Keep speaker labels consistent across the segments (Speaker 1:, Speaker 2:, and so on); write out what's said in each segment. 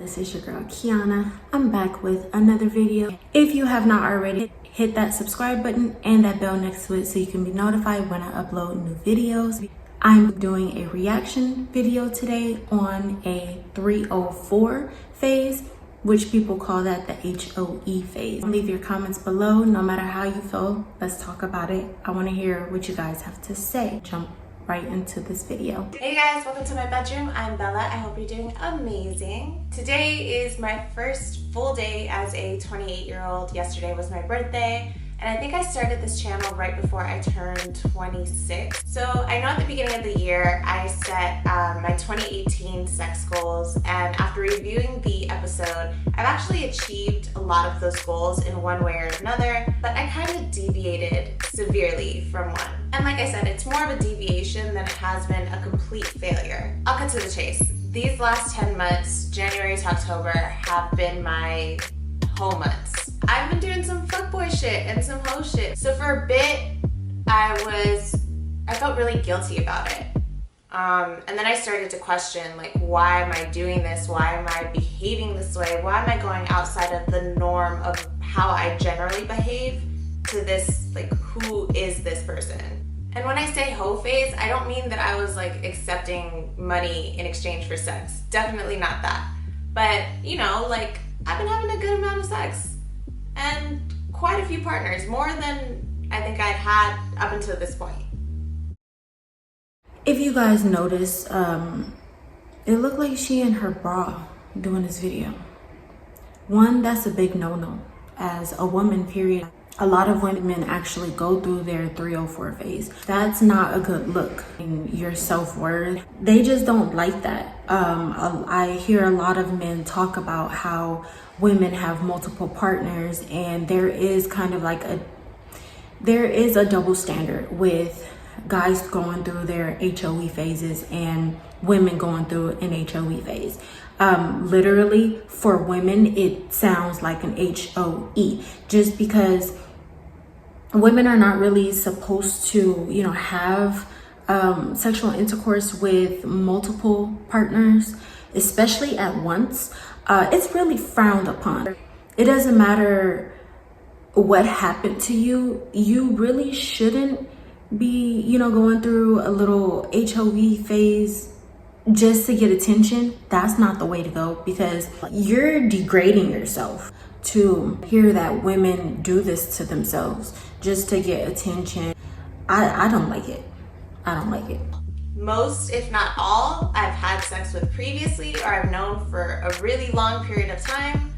Speaker 1: this is your girl Kiana. I'm back with another video. If you have not already, hit that subscribe button and that bell next to it so you can be notified when I upload new videos. I'm doing a reaction video today on a 304 phase, which people call that the H.O.E phase. Leave your comments below, no matter how you feel. Let's talk about it. I want to hear what you guys have to say. Jump right into this video.
Speaker 2: Hey guys, welcome to my bedroom. I'm Bella. I hope you're doing amazing. Today is my first full day as a 28-year-old. Yesterday was my birthday, and I think I started this channel right before I turned 26. So I know at the beginning of the year I set my 2018 sex goals, and after reviewing the episode, I've actually achieved a lot of those goals in one way or another, but I kind of deviated severely from one. And like I said, it's more of a deviation than it has been a complete failure. I'll cut to the chase. These last 10 months, January to October, have been my whole months. I've been doing some fuckboy shit and some hoe shit. So for a bit, I felt really guilty about it. And then I started to question, like, why am I doing this? Why am I behaving this way? Why am I going outside of the norm of how I generally behave to this, like, who is this person? And when I say hoe phase, I don't mean that I was like accepting money in exchange for sex. Definitely not that. But, you know, like, I've been having a good amount of sex and quite a few partners, more than I think I'd had up until this point.
Speaker 1: If you guys notice, it looked like she in her bra doing this video. One, that's a big no-no. As a woman, period, a lot of women actually go through their 304 phase. That's not a good look in your self-worth. They just don't like that. I hear a lot of men talk about how women have multiple partners, and there is kind of like a double standard with guys going through their H.O.E phases and women going through an H.O.E phase. Literally, for women, it sounds like an H.O.E just because women are not really supposed to, you know, have sexual intercourse with multiple partners, especially at once. It's really frowned upon. It doesn't matter what happened to you. You really shouldn't be, you know, going through a little H.O.E phase just to get attention. That's not the way to go, because you're degrading yourself to hear that women do this to themselves just to get attention. I don't like it. I don't like it.
Speaker 2: Most, if not all, I've had sex with previously or I've known for a really long period of time.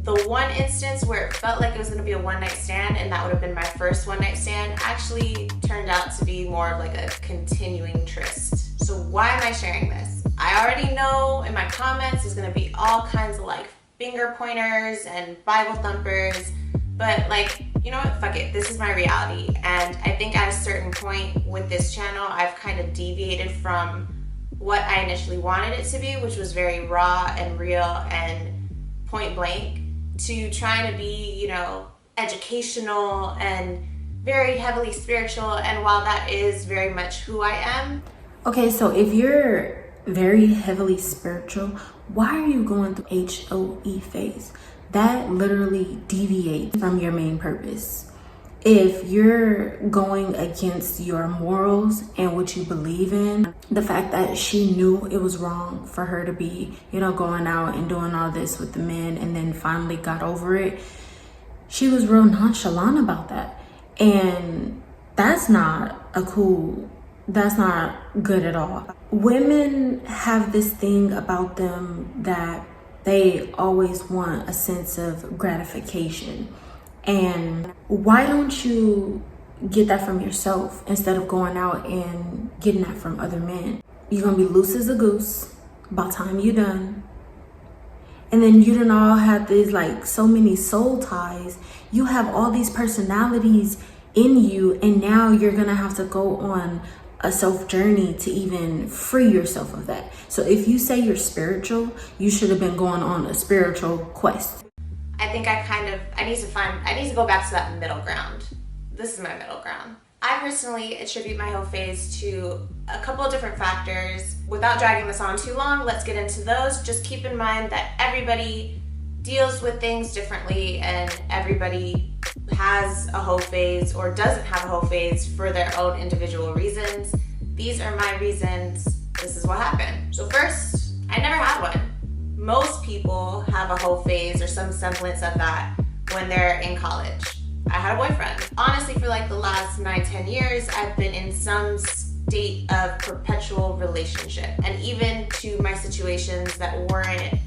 Speaker 2: The one instance where it felt like it was going to be a one-night stand, and that would have been my first one-night stand, actually turned out to be more of like a continuing tryst. So why am I sharing this? I already know in my comments there's going to be all kinds of like finger pointers and Bible thumpers, but like, you know what, fuck it, this is my reality. And I think at a certain point with this channel, I've kind of deviated from what I initially wanted it to be, which was very raw and real and point blank, to trying to be, you know, educational and very heavily spiritual. And while that is very much who I am.
Speaker 1: Okay, so if you're very heavily spiritual, why are you going through H.O.E phase? That literally deviates from your main purpose. If you're going against your morals and what you believe in, the fact that she knew it was wrong for her to be, you know, going out and doing all this with the men and then finally got over it, she was real nonchalant about that. And that's not good at all. Women have this thing about them that they always want a sense of gratification. And why don't you get that from yourself instead of going out and getting that from other men? You're gonna be loose as a goose by the time you're done. And then you done all have these like so many soul ties. You have all these personalities in you, and now you're gonna have to go on a self journey to even free yourself of that. So if you say you're spiritual, you should have been going on a spiritual quest.
Speaker 2: I think I need to go back to that middle ground. This is my middle ground. I personally attribute my hoe phase to a couple of different factors. Without dragging this on too long, let's get into those. Just keep in mind that everybody deals with things differently and everybody has a hoe phase or doesn't have a hoe phase for their own individual reasons. These are my reasons. This is what happened. So first, I never had one. Most people have a hoe phase or some semblance of that when they're in college. I had a boyfriend. Honestly, for like the last 9-10 years, I've been in some state of perpetual relationship. And even to my situations that weren't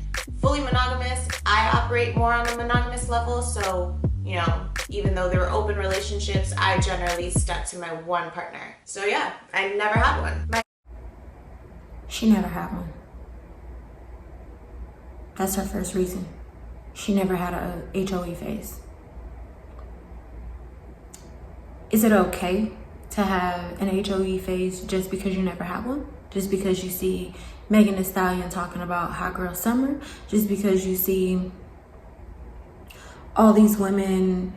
Speaker 2: fully monogamous, I operate more on a monogamous level. So, you know, even though there were open relationships, I generally stuck to my one partner. So yeah, I never had one.
Speaker 1: She never had one. That's her first reason. She never had a H.O.E phase. Is it okay to have an H.O.E phase just because you never had one? Just because you see Megan Thee Stallion talking about Hot Girl Summer? Just because you see all these women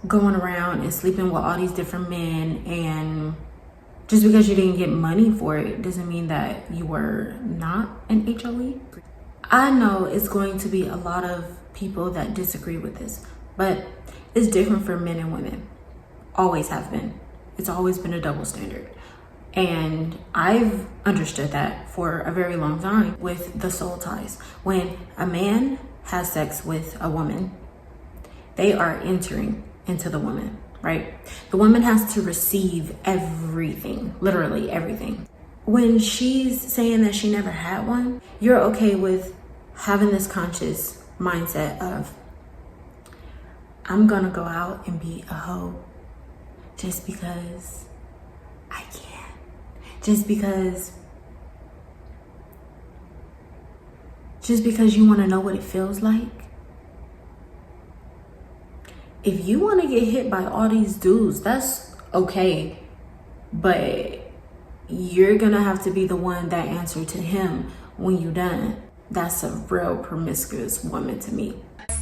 Speaker 1: going around and sleeping with all these different men, and just because you didn't get money for it doesn't mean that you were not an H.O.E? I know it's going to be a lot of people that disagree with this, but it's different for men and women. Always have been. It's always been a double standard. And I've understood that for a very long time with the soul ties. When a man has sex with a woman, they are entering into the woman, right? The woman has to receive everything, literally everything. When she's saying that she never had one, you're okay with having this conscious mindset of, I'm gonna go out and be a hoe just because I can. Just because you wanna know what it feels like. If you wanna get hit by all these dudes, that's okay. But you're gonna have to be the one that answer to him when you're done. That's a real promiscuous woman to me.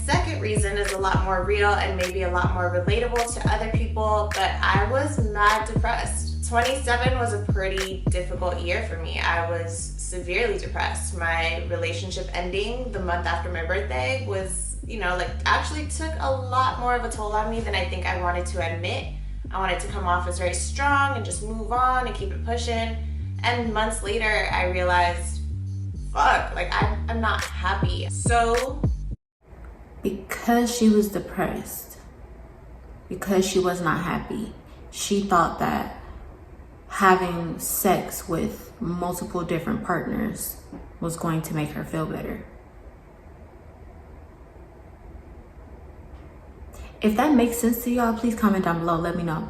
Speaker 2: Second reason is a lot more real and maybe a lot more relatable to other people, but I was mad depressed. 27 was a pretty difficult year for me. I was severely depressed. My relationship ending the month after my birthday was, you know, like actually took a lot more of a toll on me than I think I wanted to admit. I wanted to come off as very strong and just move on and keep it pushing. And months later, I realized, fuck, like I'm not happy. So
Speaker 1: because she was depressed, because she was not happy, she thought that having sex with multiple different partners was going to make her feel better. If that makes sense to y'all, please comment down below, let me know.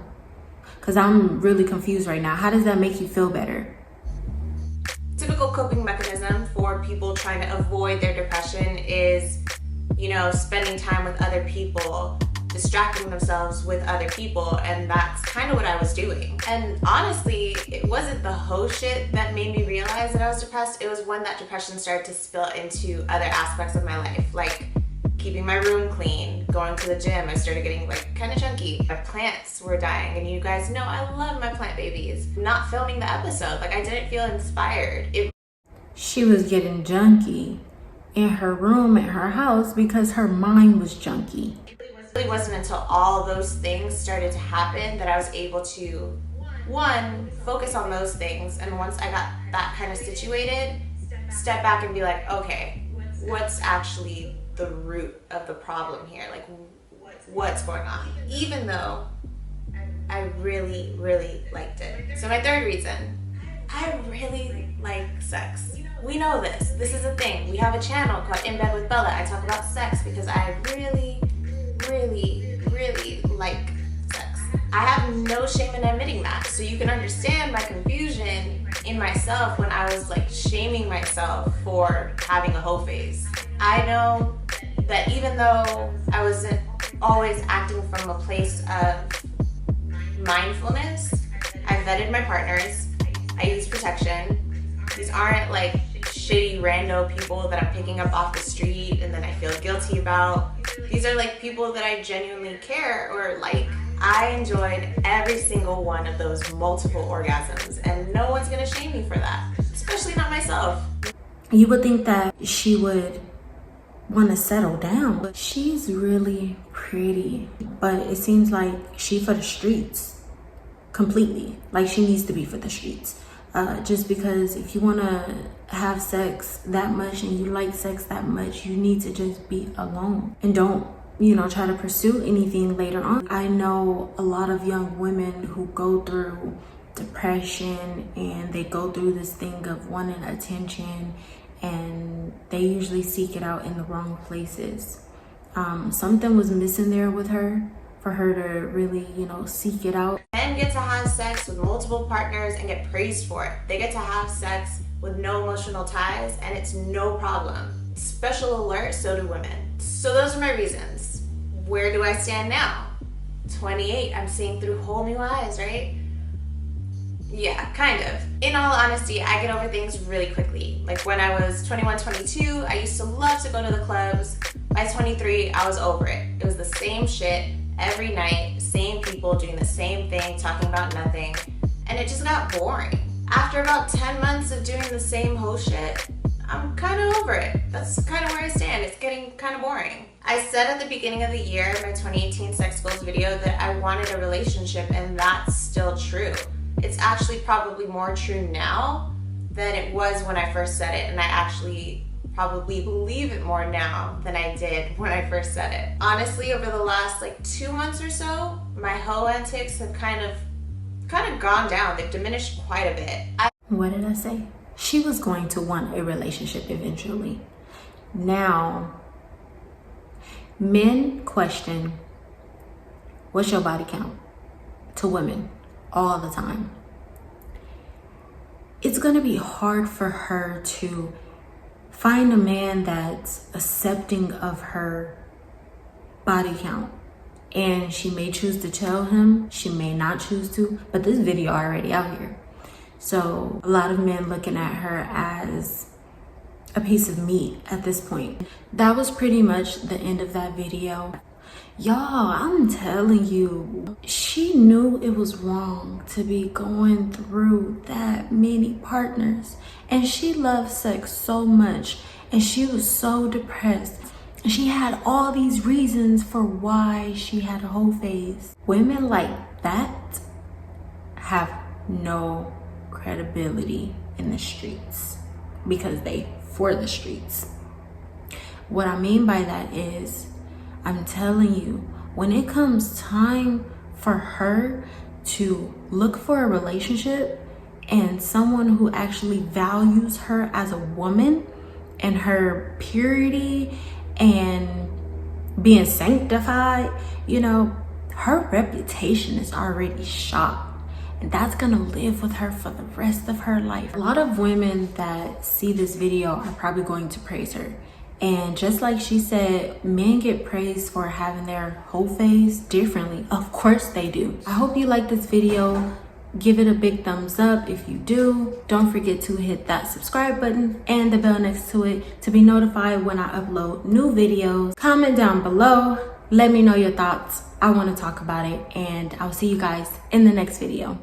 Speaker 1: Because I'm really confused right now. How does that make you feel better?
Speaker 2: Typical coping mechanism for people trying to avoid their depression is, you know, spending time with other people, distracting themselves with other people, and that's kind of what I was doing. And honestly, it wasn't the whole shit that made me realize that I was depressed. It was when that depression started to spill into other aspects of my life, like keeping my room clean, going to the gym. I started getting like kind of chunky. My plants were dying, and you guys know I love my plant babies. Not filming the episode, like I didn't feel inspired.
Speaker 1: She was getting junky in her room at her house because her mind was junky.
Speaker 2: It really wasn't until all those things started to happen that I was able to, one, focus on those things, and once I got that kind of situated, step back and be like, okay, what's actually the root of the problem here? Like, what's going on? Even though I really, really liked it. So my third reason, I really like sex. We know this. This is a thing. We have a channel called In Bed with Bella. I talk about sex because I really, really, really like sex. I have no shame in admitting that. So you can understand my confusion in myself when I was like shaming myself for having a hoe phase. I know that even though I wasn't always acting from a place of mindfulness, I vetted my partners. I use protection. These aren't like shitty rando people that I'm picking up off the street and then I feel guilty about. These are like people that I genuinely care or like. I enjoyed every single one of those multiple orgasms, and no one's gonna shame me for that, especially not myself.
Speaker 1: You would think that she would want to settle down, but she's really pretty. But it seems like she for the streets completely. Like she needs to be for the streets. Just because if you want to have sex that much and you like sex that much, you need to just be alone and don't, you know, try to pursue anything later on. I know a lot of young women who go through depression and they go through this thing of wanting attention, and they usually seek it out in the wrong places. Something was missing there with her for her to really, you know, seek it out.
Speaker 2: Men get to have sex with multiple partners and get praised for it. They get to have sex with no emotional ties and it's no problem. Special alert, so do women. So those are my reasons. Where do I stand now? 28, I'm seeing through whole new eyes, right? Yeah, kind of. In all honesty, I get over things really quickly. Like when I was 21, 22, I used to love to go to the clubs. By 23, I was over it. It was the same shit every night, same people doing the same thing, talking about nothing, and it just got boring. After about 10 months of doing the same whole shit, I'm kind of over it. That's kind of where I stand. It's getting kind of boring. I said at the beginning of the year, my 2018 sex goals video, that I wanted a relationship, and that's still true. It's actually probably more true now than it was when I first said it, and I actually probably believe it more now than I did when I first said it. Honestly, over the last like 2 months or so, my hoe antics have kind of gone down. They've diminished quite a bit.
Speaker 1: What did I say? She was going to want a relationship eventually. Now, men question, what's your body count? To women all the time. It's gonna be hard for her to find a man that's accepting of her body count. And she may choose to tell him, she may not choose to, but this video already out here. So a lot of men looking at her as a piece of meat at this point. That was pretty much the end of that video. Y'all, I'm telling you, she knew it was wrong to be going through that many partners. And she loved sex so much. And she was so depressed. And she had all these reasons for why she had a whole phase. Women like that have no credibility in the streets because they for the streets. What I mean by that is, I'm telling you, when it comes time for her to look for a relationship and someone who actually values her as a woman and her purity and being sanctified, you know, her reputation is already shot. And that's gonna live with her for the rest of her life. A lot of women that see this video are probably going to praise her. And just like she said, men get praised for having their whole phase differently. Of course they do. I hope you like this video. Give it a big thumbs up if you do. Don't forget to hit that subscribe button and the bell next to it to be notified when I upload new videos. Comment down below. Let me know your thoughts. I want to talk about it, and I'll see you guys in the next video.